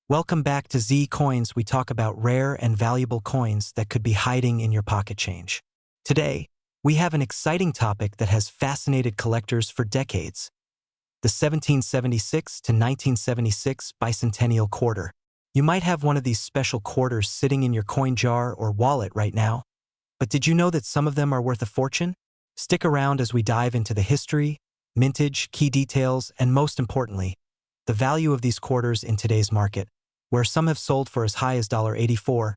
Welcome back to Z Coins. We talk about rare and valuable coins that could be hiding in your pocket change. Today, we have an exciting topic that has fascinated collectors for decades. The 1776 to 1976 bicentennial quarter. You might have one of these special quarters sitting in your coin jar or wallet right now. But did you know that some of them are worth a fortune? Stick around as we dive into the history, mintage, key details, and most importantly, the value of these quarters in today's market, where some have sold for as high as $84,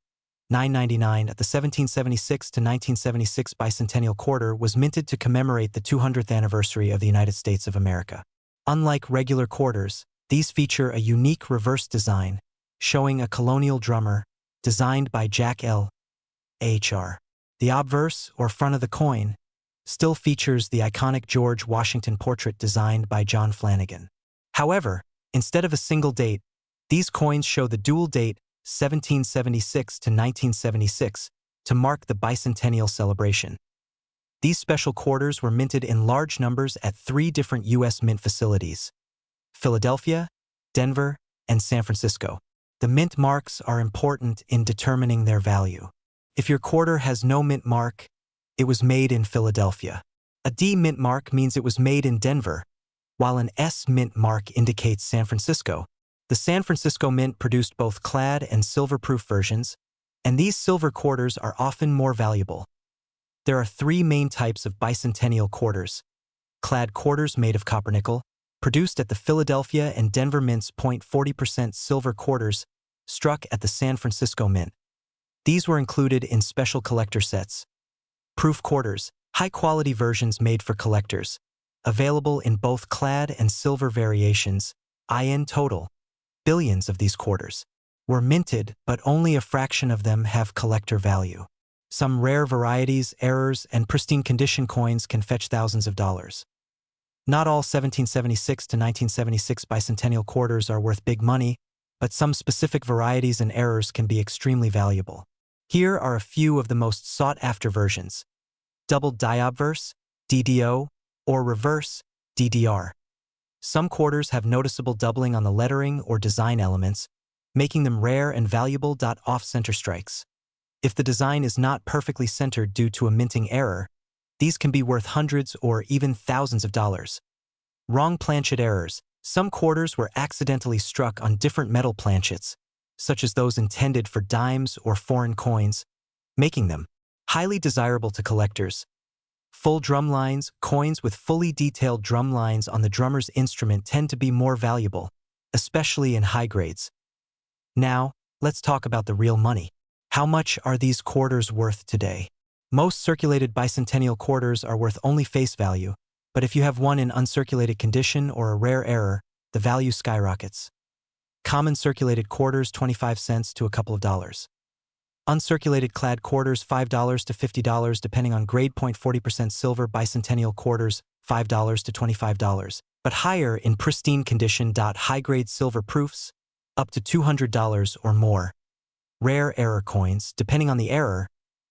$9.99 at the 1776 to 1976 bicentennial quarter was minted to commemorate the 200th anniversary of the United States of America. Unlike regular quarters, these feature a unique reverse design, showing a colonial drummer, designed by Jack L. H.R. The obverse, or front of the coin, still features the iconic George Washington portrait designed by John Flanagan. However, instead of a single date, these coins show the dual date 1776 to 1976 to mark the bicentennial celebration. These special quarters were minted in large numbers at 3 different U.S. mint facilities: Philadelphia, Denver, and San Francisco. The mint marks are important in determining their value. If your quarter has no mint mark, it was made in Philadelphia. A D mint mark means it was made in Denver, while an S mint mark indicates San Francisco. The San Francisco Mint produced both clad and silver-proof versions, and these silver quarters are often more valuable. There are 3 main types of bicentennial quarters: clad quarters made of copper nickel, produced at the Philadelphia and Denver Mints. 40% silver quarters, struck at the San Francisco Mint. These were included in special collector sets. Proof quarters, high-quality versions made for collectors, available in both clad and silver variations. In total, billions of these quarters were minted, but only a fraction of them have collector value. Some rare varieties, errors, and pristine condition coins can fetch thousands of dollars. Not all 1776 to 1976 bicentennial quarters are worth big money, but some specific varieties and errors can be extremely valuable. Here are a few of the most sought-after versions: double diobverse, DDO, or reverse, DDR. Some quarters have noticeable doubling on the lettering or design elements, making them rare and valuable. Off-center strikes. If the design is not perfectly centered due to a minting error, these can be worth hundreds or even thousands of dollars. Wrong planchet errors. Some quarters were accidentally struck on different metal planchets, such as those intended for dimes or foreign coins, making them highly desirable to collectors. Full drum lines. Coins with fully detailed drum lines on the drummer's instrument tend to be more valuable, especially in high grades. Now, let's talk about the real money. How much are these quarters worth today? Most circulated bicentennial quarters are worth only face value, but if you have one in uncirculated condition or a rare error, the value skyrockets. Common circulated quarters, 25 cents to a couple of dollars. Uncirculated clad quarters, $5 to $50 depending on grade. 40% silver bicentennial quarters, $5 to $25, but higher in pristine condition. High-grade silver proofs, up to $200 or more. Rare error coins, depending on the error,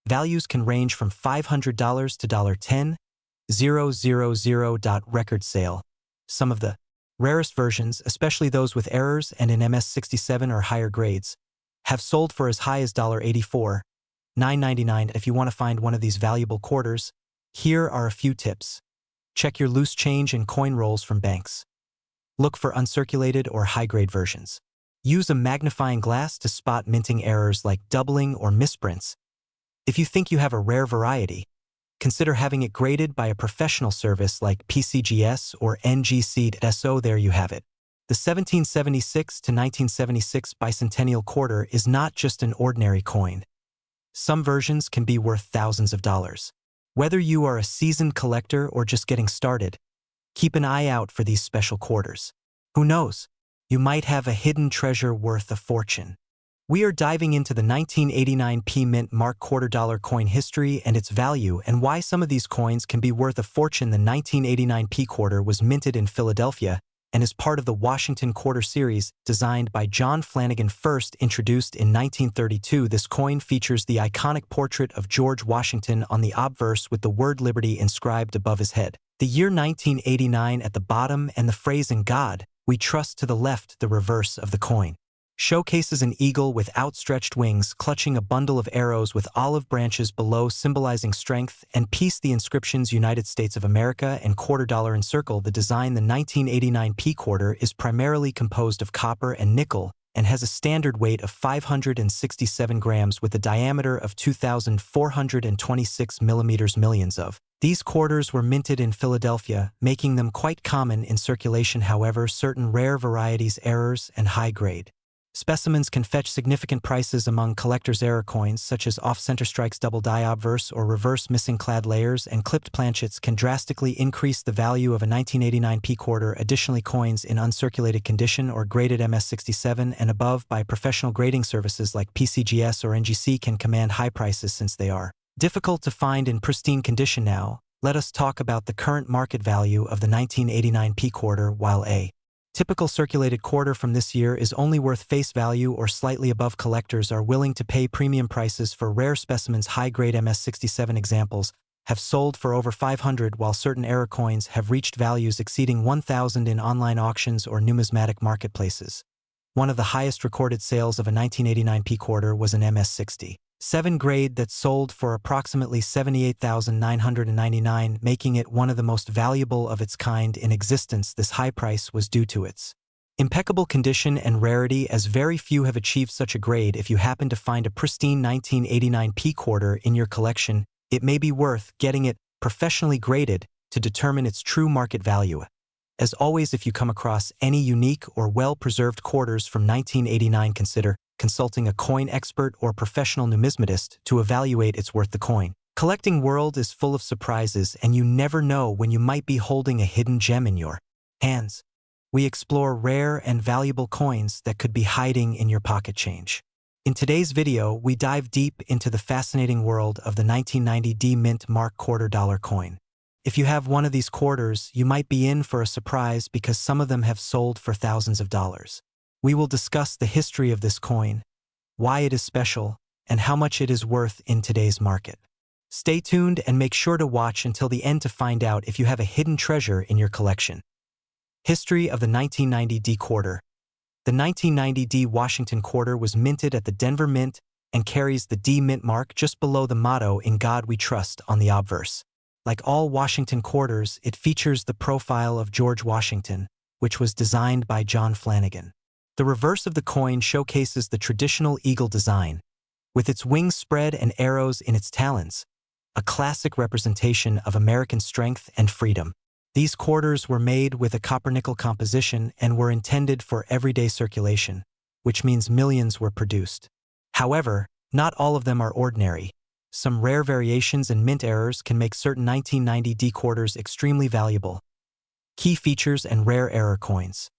values can range from $500 to $10,000. Record sale. Some of the rarest versions, especially those with errors and in MS67 or higher grades, have sold for as high as $84, $9.99. If you want to find one of these valuable quarters, here are a few tips. Check your loose change and coin rolls from banks. Look for uncirculated or high-grade versions. Use a magnifying glass to spot minting errors like doubling or misprints. If you think you have a rare variety, consider having it graded by a professional service like PCGS or NGC. There you have it. The 1776 to 1976 bicentennial quarter is not just an ordinary coin. Some versions can be worth thousands of dollars. Whether you are a seasoned collector or just getting started, keep an eye out for these special quarters. Who knows? You might have a hidden treasure worth a fortune. We are diving into the 1989 P Mint Mark $quarter coin history and its value, and why some of these coins can be worth a fortune. The 1989 P quarter was minted in Philadelphia and is part of the Washington Quarter series, designed by John Flanagan. First introduced in 1932, this coin features the iconic portrait of George Washington on the obverse with the word Liberty inscribed above his head. The year 1989 at the bottom and the phrase "In God We Trust" to the left, the reverse of the coin. showcases an eagle with outstretched wings clutching a bundle of arrows with olive branches below symbolizing strength and peace. The inscriptions United States of America and $quarter encircle the design. The 1989 P quarter is primarily composed of copper and nickel and has a standard weight of 567 grams with a diameter of 2,426 millimeters. Millions of these quarters were minted in Philadelphia, making them quite common in circulation. However, certain rare varieties, errors, and high-grade specimens can fetch significant prices among collectors'. Error coins such as off-center strikes, double die obverse or reverse missing clad layers, and clipped planchets can drastically increase the value of a 1989 P quarter. Additionally, coins in uncirculated condition or graded MS67 and above by professional grading services like PCGS or NGC can command high prices. Since they are difficult to find in pristine condition now, let us talk about the current market value of the 1989 P quarter. While a typical circulated quarter from this year is only worth face value or slightly above, collectors are willing to pay premium prices for rare specimens. High-grade MS67 examples have sold for over $500, while certain error coins have reached values exceeding $1,000 in online auctions or numismatic marketplaces. One of the highest recorded sales of a 1989 P quarter was an MS67 grade that sold for approximately $78,999, making it one of the most valuable of its kind in existence. This high price was due to its impeccable condition and rarity, as very few have achieved such a grade. If you happen to find a pristine 1989 P quarter in your collection, it may be worth getting it professionally graded to determine its true market value. As always, if you come across any unique or well-preserved quarters from 1989, consider consulting a coin expert or professional numismatist to evaluate its worth. The coin collecting world is full of surprises, and you never know when you might be holding a hidden gem in your hands. We explore rare and valuable coins that could be hiding in your pocket change. In today's video, we dive deep into the fascinating world of the 1990 D Mint Mark $quarter coin. If you have one of these quarters, you might be in for a surprise because some of them have sold for thousands of dollars. We will discuss the history of this coin, why it is special, and how much it is worth in today's market. Stay tuned and make sure to watch until the end to find out if you have a hidden treasure in your collection. History of the 1990 D quarter. The 1990 D Washington quarter was minted at the Denver Mint and carries the D Mint mark just below the motto "In God We Trust" on the obverse. Like all Washington quarters, it features the profile of George Washington, which was designed by John Flanagan. The reverse of the coin showcases the traditional eagle design, with its wings spread and arrows in its talons, a classic representation of American strength and freedom. These quarters were made with a copper-nickel composition and were intended for everyday circulation, which means millions were produced. However, not all of them are ordinary. Some rare variations and mint errors can make certain 1990 D quarters extremely valuable. Key features and rare error coins.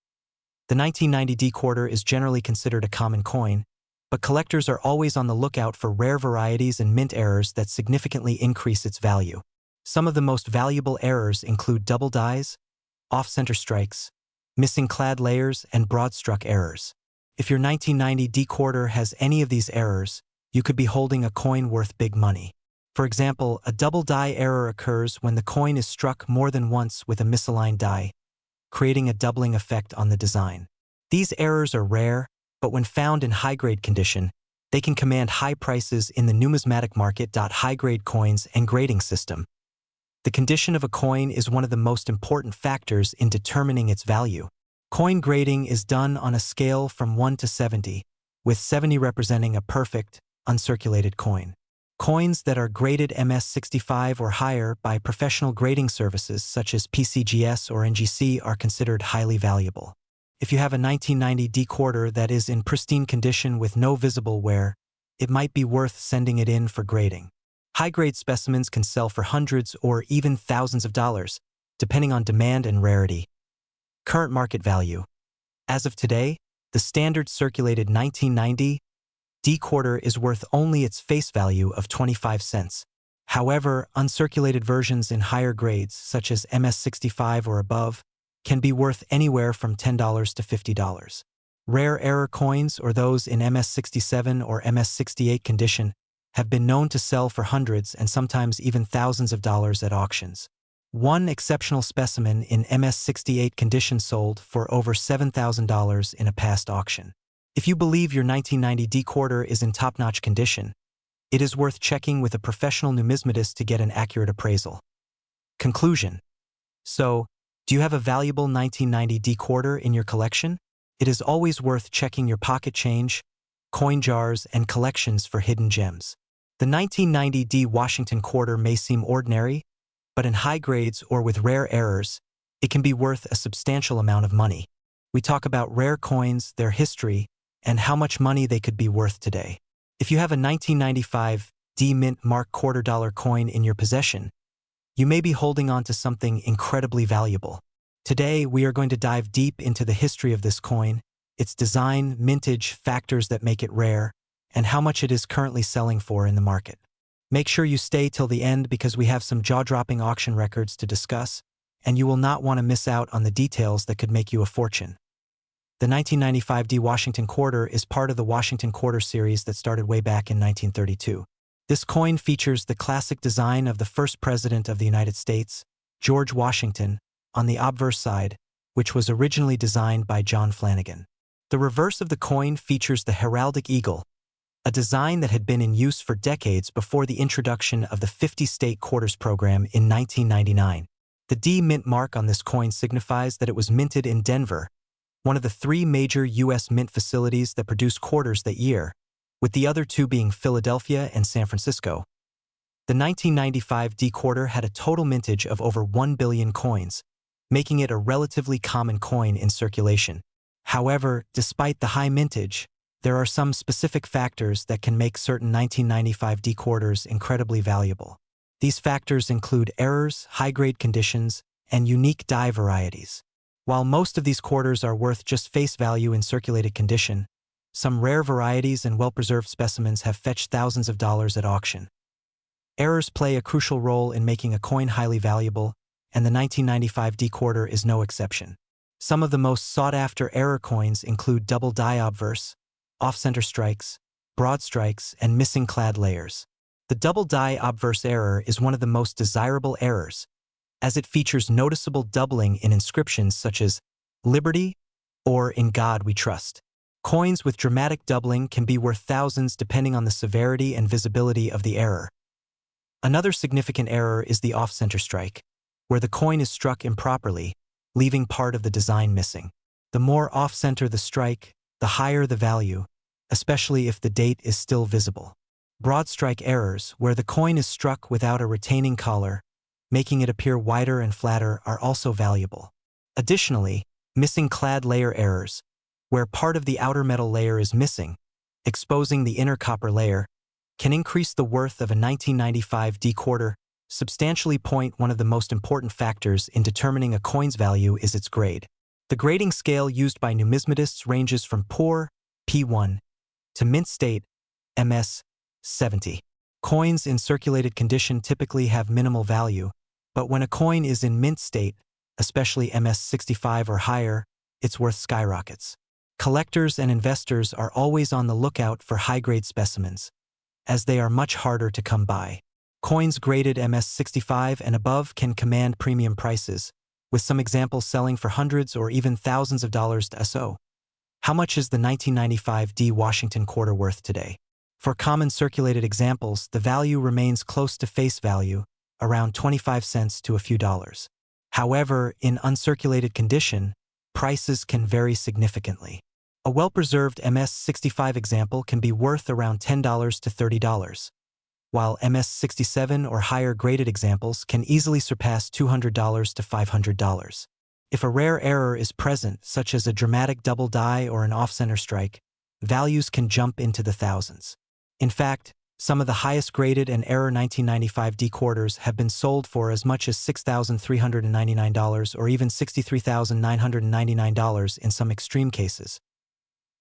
The 1990 D quarter is generally considered a common coin, but collectors are always on the lookout for rare varieties and mint errors that significantly increase its value. Some of the most valuable errors include double dies, off-center strikes, missing clad layers, and broad-struck errors. If your 1990 D quarter has any of these errors, you could be holding a coin worth big money. For example, a double die error occurs when the coin is struck more than once with a misaligned die, creating a doubling effect on the design. These errors are rare, but when found in high-grade condition, they can command high prices in the numismatic market. High-grade coins and grading system. The condition of a coin is one of the most important factors in determining its value. Coin grading is done on a scale from 1 to 70, with 70 representing a perfect, uncirculated coin. Coins that are graded MS65 or higher by professional grading services such as PCGS or NGC are considered highly valuable. If you have a 1990 D quarter that is in pristine condition with no visible wear, it might be worth sending it in for grading. High-grade specimens can sell for hundreds or even thousands of dollars, depending on demand and rarity. Current market value. As of today, the standard circulated 1990 D quarter is worth only its face value of 25 cents. However, uncirculated versions in higher grades, such as MS65 or above, can be worth anywhere from $10 to $50. Rare error coins, or those in MS67 or MS68 condition, have been known to sell for hundreds and sometimes even thousands of dollars at auctions. One exceptional specimen in MS68 condition sold for over $7,000 in a past auction. If you believe your 1990 D quarter is in top-notch condition, it is worth checking with a professional numismatist to get an accurate appraisal. Conclusion. So, do you have a valuable 1990 D quarter in your collection? It is always worth checking your pocket change, coin jars, and collections for hidden gems. The 1990 D Washington quarter may seem ordinary, but in high grades or with rare errors, it can be worth a substantial amount of money. We talk about rare coins, their history, and how much money they could be worth today. If you have a 1995 D Mint Mark $quarter coin in your possession, you may be holding on to something incredibly valuable. Today, we are going to dive deep into the history of this coin, its design, mintage, factors that make it rare, and how much it is currently selling for in the market. Make sure you stay till the end because we have some jaw-dropping auction records to discuss, and you will not want to miss out on the details that could make you a fortune. The 1995 D Washington quarter is part of the Washington quarter series that started way back in 1932. This coin features the classic design of the first president of the United States, George Washington, on the obverse side, which was originally designed by John Flanagan. The reverse of the coin features the heraldic eagle, a design that had been in use for decades before the introduction of the 50-state quarters program in 1999. The D Mint mark on this coin signifies that it was minted in Denver, one of the 3 major U.S. mint facilities that produce quarters that year, with the other 2 being Philadelphia and San Francisco. The 1995 D quarter had a total mintage of over 1 billion coins, making it a relatively common coin in circulation. However, despite the high mintage, there are some specific factors that can make certain 1995 D quarters incredibly valuable. These factors include errors, high-grade conditions, and unique die varieties. While most of these quarters are worth just face value in circulated condition, some rare varieties and well-preserved specimens have fetched thousands of dollars at auction. Errors play a crucial role in making a coin highly valuable, and the 1995 D quarter is no exception. Some of the most sought-after error coins include double die obverse, off-center strikes, broad strikes, and missing clad layers. The double die obverse error is one of the most desirable errors, as it features noticeable doubling in inscriptions such as Liberty or In God We Trust. Coins with dramatic doubling can be worth thousands depending on the severity and visibility of the error. Another significant error is the off-center strike, where the coin is struck improperly, leaving part of the design missing. The more off-center the strike, the higher the value, especially if the date is still visible. Broad strike errors, where the coin is struck without a retaining collar, making it appear wider and flatter, are also valuable. Additionally, missing clad layer errors, where part of the outer metal layer is missing, exposing the inner copper layer, can increase the worth of a 1995 D quarter. Substantially. One of the most important factors in determining a coin's value is its grade. The grading scale used by numismatists ranges from poor, P1, to mint state, MS, 70. Coins in circulated condition typically have minimal value, but when a coin is in mint state, especially MS 65 or higher, its worth skyrockets. Collectors and investors are always on the lookout for high-grade specimens, as they are much harder to come by. Coins graded MS 65 and above can command premium prices, with some examples selling for hundreds or even thousands of dollars so. How much is the 1995 D Washington quarter worth today? For common circulated examples, the value remains close to face value, around 25 cents to a few dollars. However, in uncirculated condition, prices can vary significantly. A well-preserved MS 65 example can be worth around $10 to $30, while MS 67 or higher graded examples can easily surpass $200 to $500. If a rare error is present, such as a dramatic double die or an off-center strike, values can jump into the thousands. In fact, some of the highest graded and error 1995 D quarters have been sold for as much as $6,399 or even $63,999 in some extreme cases.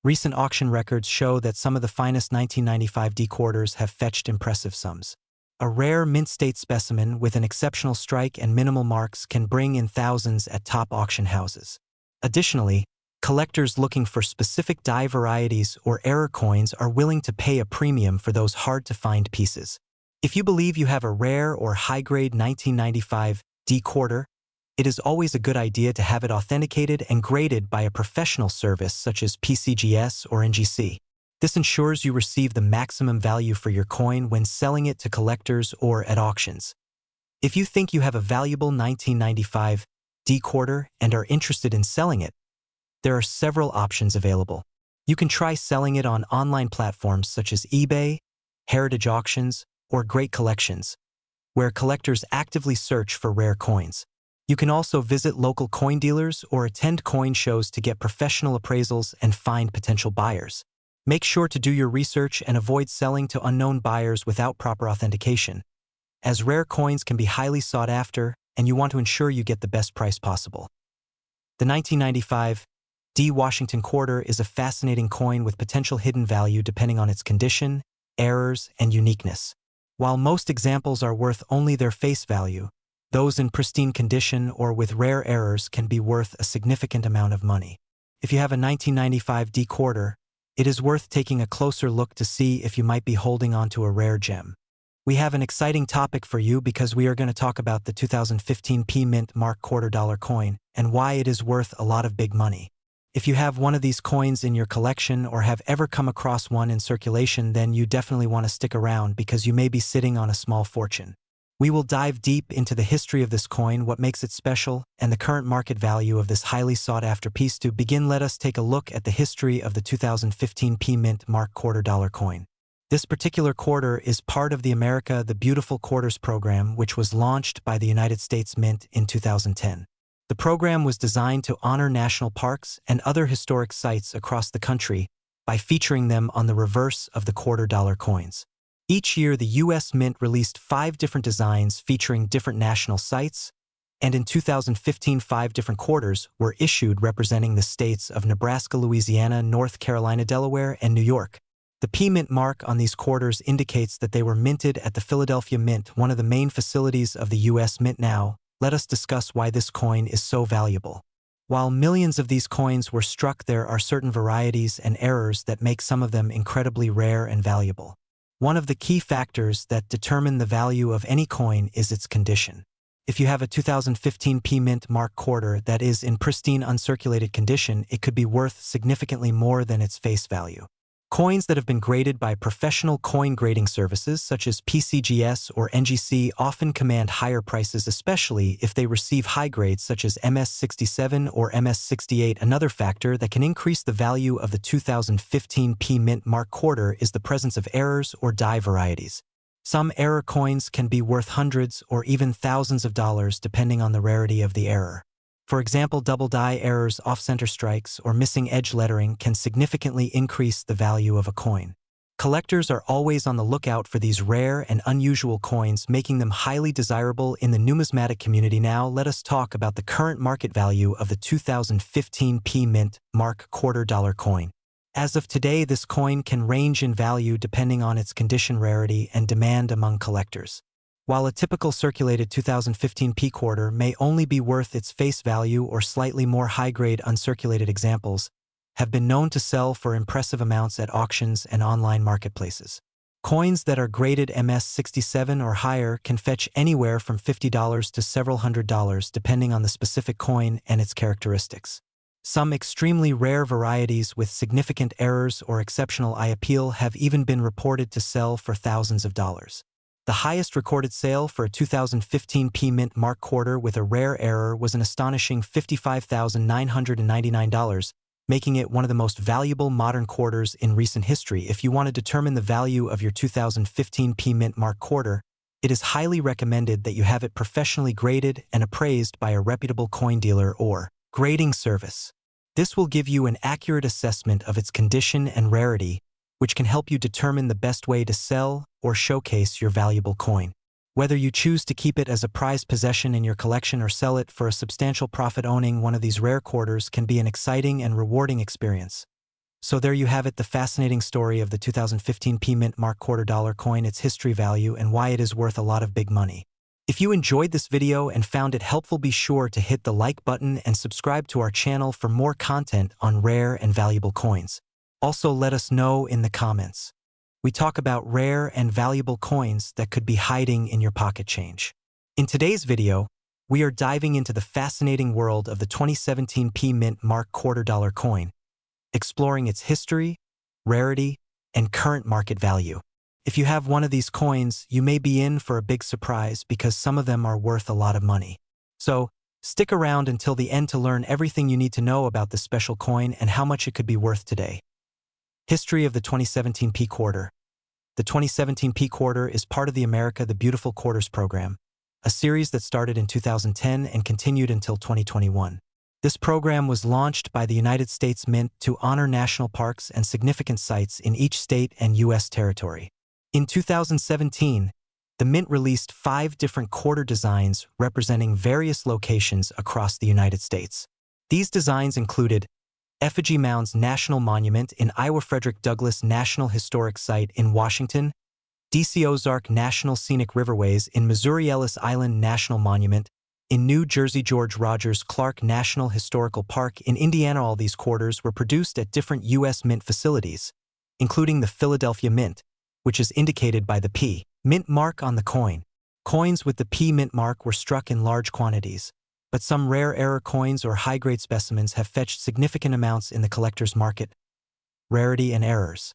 Recent auction records show that some of the finest 1995 D quarters have fetched impressive sums. A rare mint state specimen with an exceptional strike and minimal marks can bring in thousands at top auction houses. Additionally, collectors looking for specific die varieties or error coins are willing to pay a premium for those hard-to-find pieces. If you believe you have a rare or high-grade 1995 D quarter, it is always a good idea to have it authenticated and graded by a professional service such as PCGS or NGC. This ensures you receive the maximum value for your coin when selling it to collectors or at auctions. If you think you have a valuable 1995 D quarter and are interested in selling it, there are several options available. You can try selling it on online platforms such as eBay, Heritage Auctions, or Great Collections, where collectors actively search for rare coins. You can also visit local coin dealers or attend coin shows to get professional appraisals and find potential buyers. Make sure to do your research and avoid selling to unknown buyers without proper authentication, as rare coins can be highly sought after and you want to ensure you get the best price possible. The 1995 D Washington quarter is a fascinating coin with potential hidden value depending on its condition, errors, and uniqueness. While most examples are worth only their face value, those in pristine condition or with rare errors can be worth a significant amount of money. If you have a 1995 D quarter, it is worth taking a closer look to see if you might be holding onto a rare gem. We have an exciting topic for you because we are going to talk about the 2015 P Mint Mark quarter dollar coin and why it is worth a lot of big money. If you have one of these coins in your collection or have ever come across one in circulation, then you definitely want to stick around because you may be sitting on a small fortune. We will dive deep into the history of this coin, what makes it special, and the current market value of this highly sought-after piece. To begin, let us take a look at the history of the 2015 P Mint Mark quarter dollar coin. This particular quarter is part of the America the Beautiful Quarters program, which was launched by the United States Mint in 2010. The program was designed to honor national parks and other historic sites across the country by featuring them on the reverse of the quarter dollar coins. Each year, the U.S. Mint released 5 different designs featuring different national sites, and in 2015, 5 different quarters were issued representing the states of Nebraska, Louisiana, North Carolina, Delaware, and New York. The P Mint mark on these quarters indicates that they were minted at the Philadelphia Mint, one of the main facilities of the U.S. Mint. Now, let us discuss why this coin is so valuable. While millions of these coins were struck, there are certain varieties and errors that make some of them incredibly rare and valuable. One of the key factors that determine the value of any coin is its condition. If you have a 2015 P Mint Mark quarter that is in pristine uncirculated condition, it could be worth significantly more than its face value. Coins that have been graded by professional coin grading services such as PCGS or NGC often command higher prices, especially if they receive high grades such as MS67 or MS68. Another factor that can increase the value of the 2015 P Mint Mark quarter is the presence of errors or die varieties. Some error coins can be worth hundreds or even thousands of dollars depending on the rarity of the error. For example, double die errors, off-center strikes, or missing edge lettering can significantly increase the value of a coin. Collectors are always on the lookout for these rare and unusual coins, making them highly desirable in the numismatic community. Now, let us talk about the current market value of the 2015 P Mint Mark quarter dollar coin. As of today, this coin can range in value depending on its condition, rarity, and demand among collectors. While a typical circulated 2015 P quarter may only be worth its face value or slightly more, high-grade uncirculated examples have been known to sell for impressive amounts at auctions and online marketplaces. Coins that are graded MS67 or higher can fetch anywhere from $50 to several $100s depending on the specific coin and its characteristics. Some extremely rare varieties with significant errors or exceptional eye appeal have even been reported to sell for thousands of dollars. The highest recorded sale for a 2015 P Mint Mark quarter with a rare error was an astonishing $55,999, making it one of the most valuable modern quarters in recent history. If you want to determine the value of your 2015 P Mint Mark quarter, it is highly recommended that you have it professionally graded and appraised by a reputable coin dealer or grading service. This will give you an accurate assessment of its condition and rarity, which can help you determine the best way to sell or showcase your valuable coin. Whether you choose to keep it as a prized possession in your collection or sell it for a substantial profit, owning one of these rare quarters can be an exciting and rewarding experience. So there you have it, the fascinating story of the 2015 P Mint Mark quarter dollar coin, its history, value, and why it is worth a lot of big money. If you enjoyed this video and found it helpful, be sure to hit the like button and subscribe to our channel for more content on rare and valuable coins. Also, let us know in the comments. We talk about rare and valuable coins that could be hiding in your pocket change. In today's video, we are diving into the fascinating world of the 2017 P Mint Mark $quarter coin, exploring its history, rarity, and current market value. If you have one of these coins, you may be in for a big surprise because some of them are worth a lot of money. So, stick around until the end to learn everything you need to know about this special coin and how much it could be worth today. History of the 2017 P Quarter. The 2017 P Quarter is part of the America the Beautiful Quarters program, a series that started in 2010 and continued until 2021. This program was launched by the United States Mint to honor national parks and significant sites in each state and U.S. territory. In 2017, the Mint released 5 different quarter designs representing various locations across the United States. These designs included Effigy Mounds National Monument in Iowa, Frederick Douglass National Historic Site in Washington, D.C. Ozark National Scenic Riverways in Missouri, Ellis Island National Monument in New Jersey, George Rogers Clark National Historical Park in Indiana. All these quarters were produced at different U.S. Mint facilities, including the Philadelphia Mint, which is indicated by the P Mint mark on the coin. Coins with the P Mint mark were struck in large quantities, but some rare error coins or high-grade specimens have fetched significant amounts in the collector's market. Rarity and errors.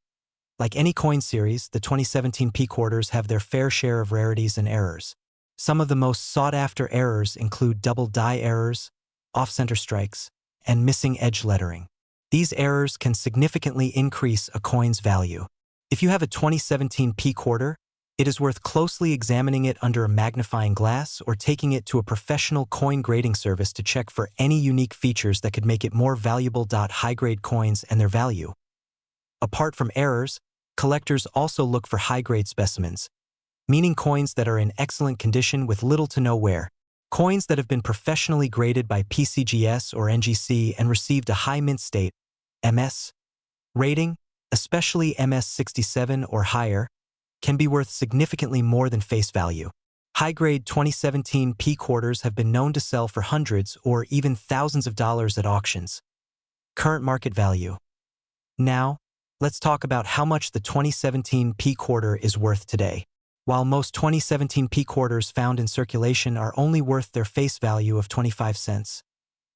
Like any coin series, the 2017 P Quarters have their fair share of rarities and errors. Some of the most sought-after errors include double die errors, off-center strikes, and missing edge lettering. These errors can significantly increase a coin's value. If you have a 2017 P Quarter, it is worth closely examining it under a magnifying glass or taking it to a professional coin grading service to check for any unique features that could make it more valuable. High-grade coins and their value. Apart from errors, collectors also look for high-grade specimens, meaning coins that are in excellent condition with little to no wear. Coins that have been professionally graded by PCGS or NGC and received a high mint state (MS) rating, especially MS 67 or higher, can be worth significantly more than face value. High-grade 2017 P Quarters have been known to sell for hundreds or even thousands of dollars at auctions. Current market value. Now, let's talk about how much the 2017 P Quarter is worth today. While most 2017 P Quarters found in circulation are only worth their face value of 25 cents,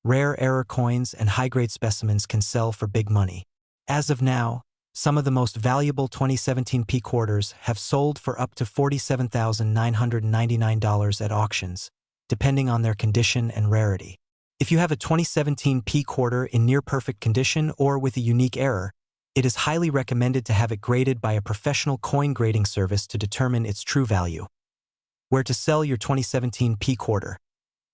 rare error coins and high-grade specimens can sell for big money. As of now, some of the most valuable 2017 P Quarters have sold for up to $47,999 at auctions, depending on their condition and rarity. If you have a 2017 P Quarter in near-perfect condition or with a unique error, it is highly recommended to have it graded by a professional coin grading service to determine its true value. Where to sell your 2017 P Quarter.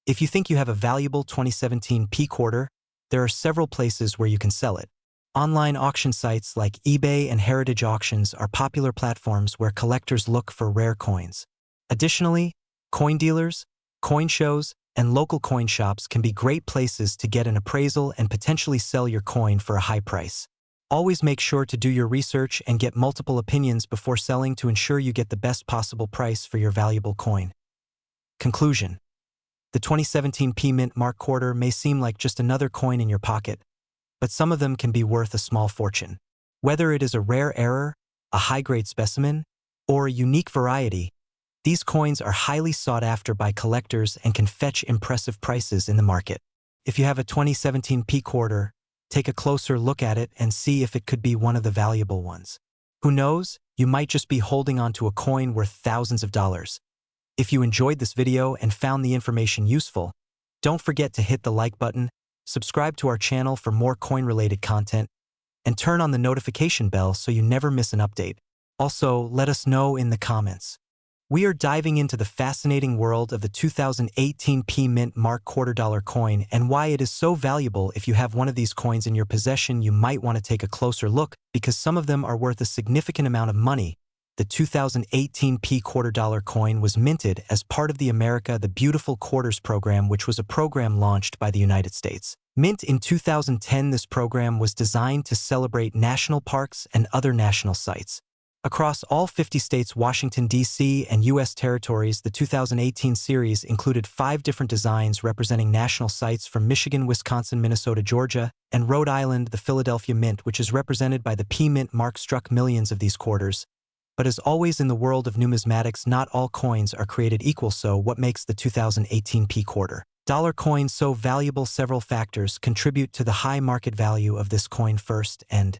If you think you have a valuable 2017 P Quarter, there are several places where you can sell it. Online auction sites like eBay and Heritage Auctions are popular platforms where collectors look for rare coins. Additionally, coin dealers, coin shows, and local coin shops can be great places to get an appraisal and potentially sell your coin for a high price. Always make sure to do your research and get multiple opinions before selling to ensure you get the best possible price for your valuable coin. Conclusion. The 2017 P Mint Mark Quarter may seem like just another coin in your pocket, but some of them can be worth a small fortune. Whether it is a rare error, a high-grade specimen, or a unique variety, these coins are highly sought after by collectors and can fetch impressive prices in the market. If you have a 2017 P Quarter, take a closer look at it and see if it could be one of the valuable ones. Who knows, you might just be holding onto a coin worth thousands of dollars. If you enjoyed this video and found the information useful, don't forget to hit the like button, subscribe to our channel for more coin-related content, and turn on the notification bell so you never miss an update. Also, let us know in the comments. We are diving into the fascinating world of the 2018 P Mint Mark $quarter coin and why it is so valuable. If you have one of these coins in your possession, you might want to take a closer look because some of them are worth a significant amount of money. The 2018 P $quarter coin was minted as part of the America the Beautiful Quarters program, which was a program launched by the United States Mint in 2010. This program was designed to celebrate national parks and other national sites. Across all 50 states, Washington, D.C., and U.S. territories, the 2018 series included 5 different designs representing national sites from Michigan, Wisconsin, Minnesota, Georgia, and Rhode Island. The Philadelphia Mint, which is represented by the P Mint mark, struck millions of these quarters, But as always in the world of numismatics, not all coins are created equal. So what makes the 2018 P quarter dollar coin so valuable? Several factors contribute to the high market value of this coin. First and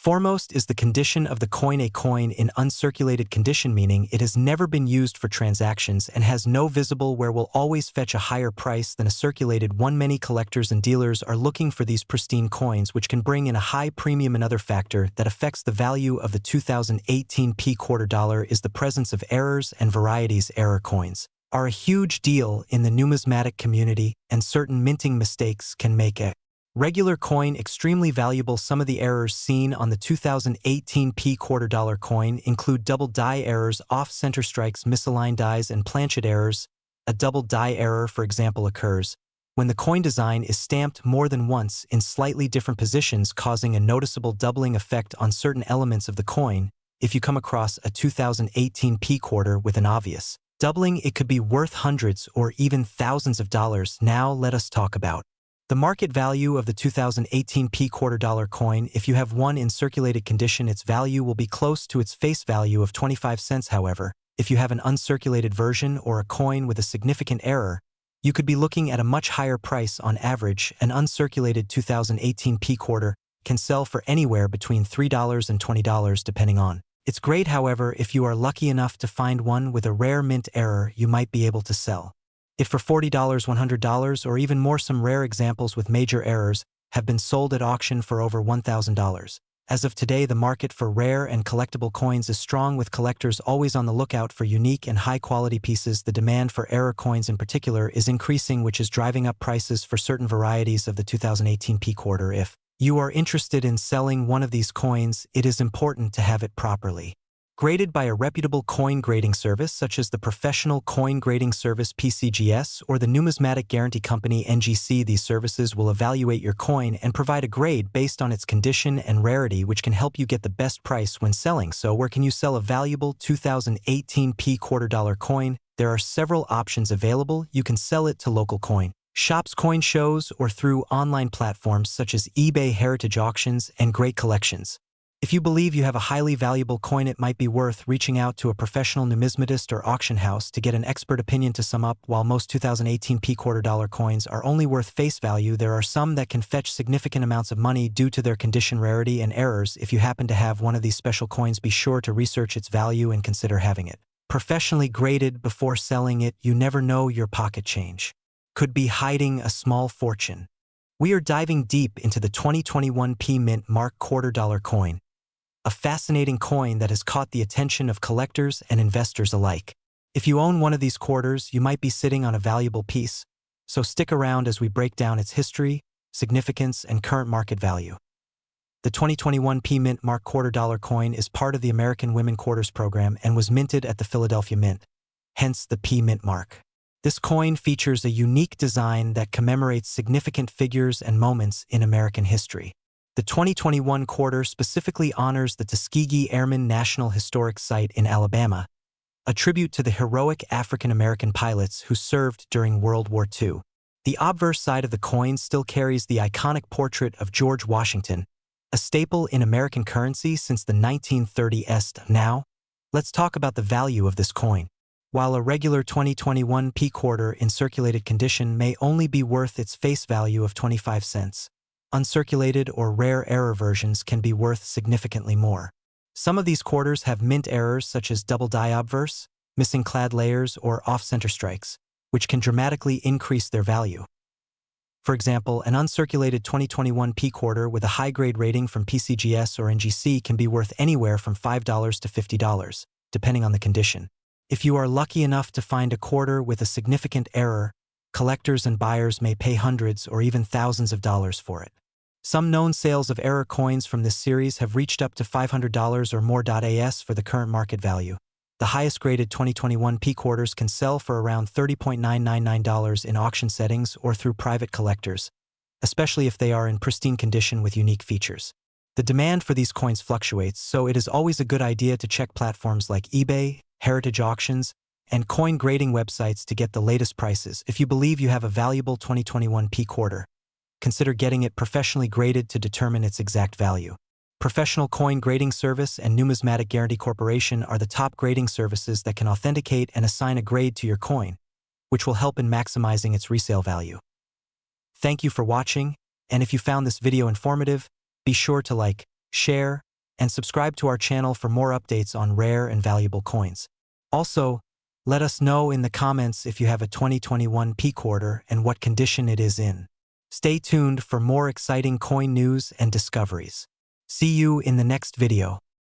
foremost is the condition of the coin. A coin in uncirculated condition, meaning it has never been used for transactions and has no visible wear, will always fetch a higher price than a circulated one. Many collectors and dealers are looking for these pristine coins, which can bring in a high premium. Another factor that affects the value of the 2018 P quarter dollar is the presence of errors and varieties. Error coins are a huge deal in the numismatic community, and certain minting mistakes can make a regular coin extremely valuable. Some of the errors seen on the 2018 P quarter dollar coin include double die errors, off-center strikes, misaligned dies, and planchet errors. A double die error, for example, occurs when the coin design is stamped more than once in slightly different positions, causing a noticeable doubling effect on certain elements of the coin. If you come across a 2018 P quarter with an obvious doubling, it could be worth hundreds or even thousands of dollars. Now let us talk about the market value of the 2018 P quarter dollar coin. If you have one in circulated condition, its value will be close to its face value of 25 cents. However, if you have an uncirculated version or a coin with a significant error, you could be looking at a much higher price. On average, an uncirculated 2018 P quarter can sell for anywhere between $3 and $20 depending on its grade. However, if you are lucky enough to find one with a rare mint error, you might be able to sell it for $40, $100, or even more. Some rare examples with major errors have been sold at auction for over $1,000. As of today, the market for rare and collectible coins is strong, with collectors always on the lookout for unique and high-quality pieces. The demand for error coins in particular is increasing, which is driving up prices for certain varieties of the 2018 P quarter. If you are interested in selling one of these coins, it is important to have it properly graded by a reputable coin grading service such as the Professional Coin Grading Service (PCGS) or the Numismatic Guarantee Company (NGC). These services will evaluate your coin and provide a grade based on its condition and rarity, which can help you get the best price when selling. So where can you sell a valuable 2018 P quarter dollar coin? There are several options available. You can sell it to local coin shops, coin shows, or through online platforms such as eBay, heritage auctions, and great collections. If you believe you have a highly valuable coin, it might be worth reaching out to a professional numismatist or auction house to get an expert opinion. To sum up, while most 2018 P quarter dollar coins are only worth face value, there are some that can fetch significant amounts of money due to their condition, rarity, and errors. If you happen to have one of these special coins, be sure to research its value and consider having it professionally graded before selling it. You never know, your pocket change could be hiding a small fortune. We are diving deep into the 2021 P Mint Mark quarter dollar coin, a fascinating coin that has caught the attention of collectors and investors alike. If you own one of these quarters, you might be sitting on a valuable piece, so stick around as we break down its history, significance, and current market value. The 2021 P Mint Mark quarter dollar coin is part of the American Women Quarters program and was minted at the Philadelphia Mint, hence the P Mint Mark. This coin features a unique design that commemorates significant figures and moments in American history. The 2021 quarter specifically honors the Tuskegee Airmen National Historic Site in Alabama, a tribute to the heroic African-American pilots who served during World War II. The obverse side of the coin still carries the iconic portrait of George Washington, a staple in American currency since the 1930s. Now, let's talk about the value of this coin. While a regular 2021 P quarter in circulated condition may only be worth its face value of 25 cents, uncirculated or rare error versions can be worth significantly more. Some of these quarters have mint errors such as double die obverse, missing clad layers, or off-center strikes, which can dramatically increase their value. For example, an uncirculated 2021 P quarter with a high-grade rating from PCGS or NGC can be worth anywhere from $5 to $50, depending on the condition. If you are lucky enough to find a quarter with a significant error, collectors and buyers may pay hundreds or even thousands of dollars for it. Some known sales of error coins from this series have reached up to $500 or more. As for the current market value, the highest graded 2021 P quarters can sell for around $30.999 in auction settings or through private collectors, especially if they are in pristine condition with unique features. The demand for these coins fluctuates, so it is always a good idea to check platforms like eBay, heritage auctions, and coin grading websites to get the latest prices. If you believe you have a valuable 2021 P quarter, consider getting it professionally graded to determine its exact value. Professional Coin Grading Service and Numismatic Guarantee Corporation are the top grading services that can authenticate and assign a grade to your coin, which will help in maximizing its resale value. Thank you for watching, and if you found this video informative, be sure to like, share, and subscribe to our channel for more updates on rare and valuable coins. Also, let us know in the comments if you have a 2021 P quarter and what condition it is in. Stay tuned for more exciting coin news and discoveries. See you in the next video.